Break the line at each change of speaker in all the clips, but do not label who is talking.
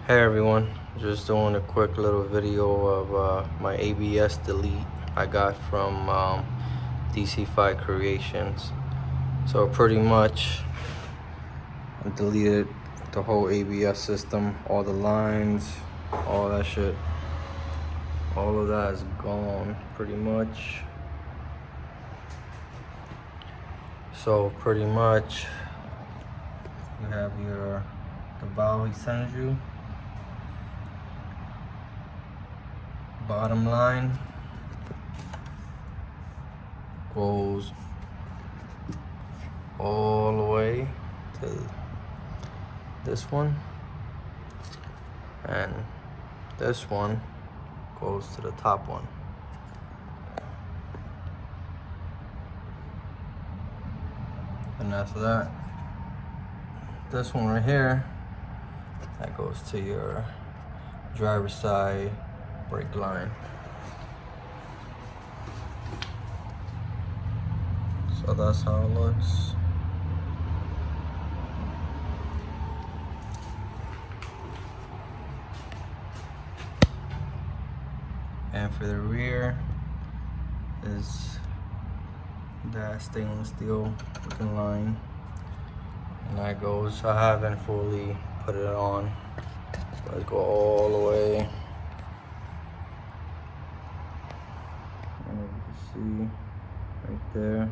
Hey everyone, just doing a quick little video of my ABS delete I got from DC5CREATIONS. So pretty much I deleted the whole ABS system, all the lines, all that shit. All of that is gone pretty much. So pretty much you have the valve he sends you. Bottom line goes all the way to this one, and this one goes to the top one. And after that, this one right here, that goes to your driver's side brake line. So that's how it looks. And for the rear is that stainless steel looking line. And that goes, I haven't fully put it on. So let's go all the way. And you can see right there.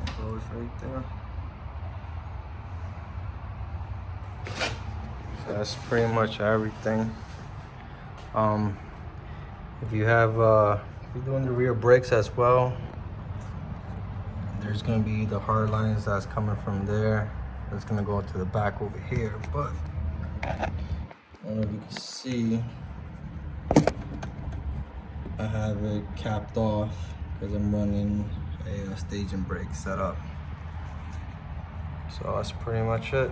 It goes right there. So that's pretty much everything. If you have, if you're doing the rear brakes as well, there's gonna be the hard lines that's coming from there. That's gonna go to the back over here, but I don't know if you can see, I have it capped off because I'm running a staging brake setup. So that's pretty much it.